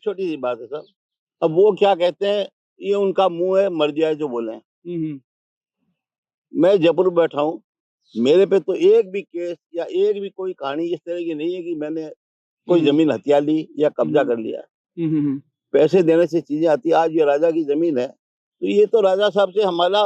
छोटी सी बात है सर। अब वो क्या कहते हैं, ये उनका मुंह है, मर्जी है जो बोले। मैं जयपुर में बैठा हूँ, मेरे पे तो एक भी केस या एक भी कोई कहानी इस तरह की नहीं है कि मैंने कोई जमीन हथिया ली या कब्जा कर लिया। पैसे देने से चीजें आती है। आज ये राजा की जमीन है, तो ये तो राजा साहब से हमारा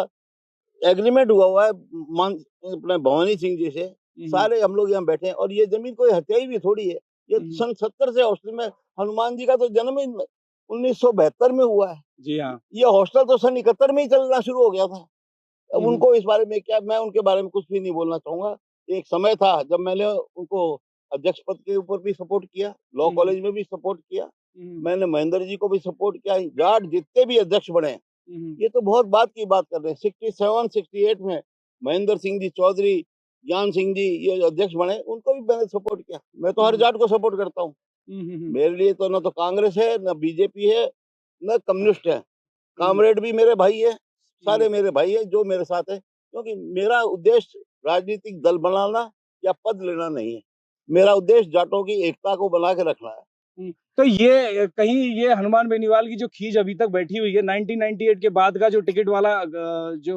एग्रीमेंट हुआ है, अपने भवानी सिंह जी से। सारे हम लोग यहाँ बैठे हैं और ये जमीन कोई हत्याई भी थोड़ी है। ये सन 70 से हॉस्टल में, हनुमान जी का तो जन्म ही 1972 में हुआ है। जी हाँ। ये हॉस्टल तो सन 71 में ही चलना शुरू हो गया था। अब उनको इस बारे में क्या, मैं उनके बारे में कुछ भी नहीं बोलना चाहूंगा। एक समय था जब मैंने उनको अध्यक्ष पद के ऊपर भी सपोर्ट किया, लॉ कॉलेज में भी सपोर्ट किया, मैंने महेंद्र जी को भी सपोर्ट किया। जाट जितने भी अध्यक्ष बने, ये तो बहुत बात की बात कर रहे हैं। 67, 68 में महेंद्र सिंह जी चौधरी, ज्ञान सिंह जी ये अध्यक्ष बने, उनको भी मैंने सपोर्ट किया। मैं तो हर जाट को सपोर्ट करता हूँ। मेरे लिए तो न तो कांग्रेस है, न बीजेपी है, न कम्युनिस्ट है। कामरेड भी मेरे भाई है, सारे मेरे भाई है जो मेरे साथ है, क्योंकि मेरा उद्देश्य राजनीतिक दल बनाना या पद लेना नहीं है। मेरा उद्देश्य जाटों की एकता को बना के रखना है। तो ये कहीं ये हनुमान बेनीवाल की जो खींच अभी तक बैठी हुई है 1998 के बाद का जो टिकट वाला जो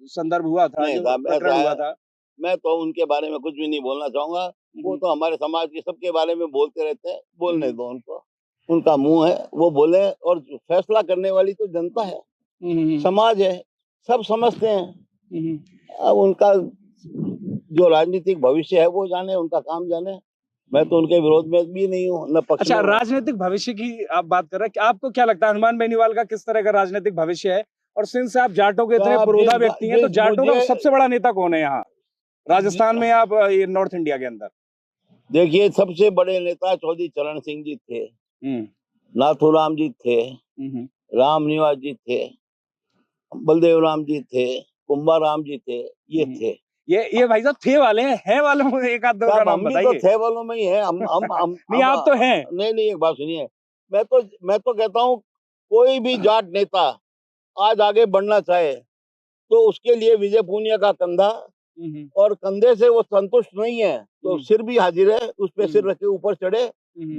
संदर्भ हुआ था, नहीं जो साहब, प्रकरण हुआ था, मैं तो उनके बारे में कुछ भी नहीं बोलना चाहूंगा। वो तो हमारे समाज के सबके बारे में बोलते रहते हैं, बोलने दो उनको। उनका मुंह है, वो बोले, और फैसला करने वाली तो जनता है, समाज है, सब समझते हैं। अब उनका जो राजनीतिक भविष्य है वो जाने, उनका काम जाने। मैं तो उनके विरोध में भी नहीं हूँ, न पक्ष अच्छा, में हूँ। राजनीतिक भविष्य की आप बात कर रहे हैं, आपको क्या लगता है हनुमान बेनीवाल का किस तरह का राजनीतिक भविष्य है? और सिंस आप जाटों के इतने पुरोधा व्यक्ति हैं, तो जाटों का सबसे बड़ा नेता कौन है यहाँ राजस्थान में, आप ये नॉर्थ इंडिया के अंदर? देखिए, सबसे बड़े नेता चौधरी चरण सिंह जी थे, नाथूराम जी थे, राम निवास जी थे, बलदेव राम जी थे, कुंभा राम जी थे, ये थे। ये भाई साहब थे वाले हैं वालों में एक आध दो का नाम बताइए। हम तो थे वालों में ही है। हम नहीं, आप तो हैं। नहीं, एक बात सुनिए, मैं तो कहता हूँ, कोई भी जाट नेता आज आगे बढ़ना चाहे तो उसके लिए विजय पूनिया का कंधा, और कंधे से वो संतुष्ट नहीं है तो सिर भी हाजिर है, उस पे सिर रख के ऊपर चढ़े।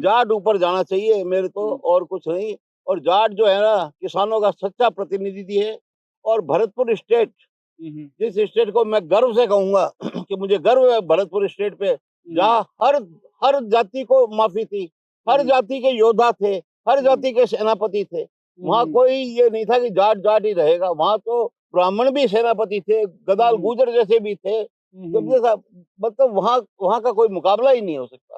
जाट ऊपर जाना चाहिए मेरे तो, और कुछ नहीं। और जाट जो है ना, किसानों का सच्चा प्रतिनिधि है। और भरतपुर स्टेट, जिस स्टेट को मैं गर्व से कहूंगा कि मुझे गर्व है भरतपुर स्टेट पे, जहाँ हर जाति को माफी थी, हर जाति के योद्धा थे, हर जाति के सेनापति थे। वहाँ कोई ये नहीं था कि जाट जाट ही रहेगा। वहाँ तो ब्राह्मण भी सेनापति थे, गदाल गुजर जैसे भी थे। मतलब वहाँ का कोई मुकाबला ही नहीं हो सकता।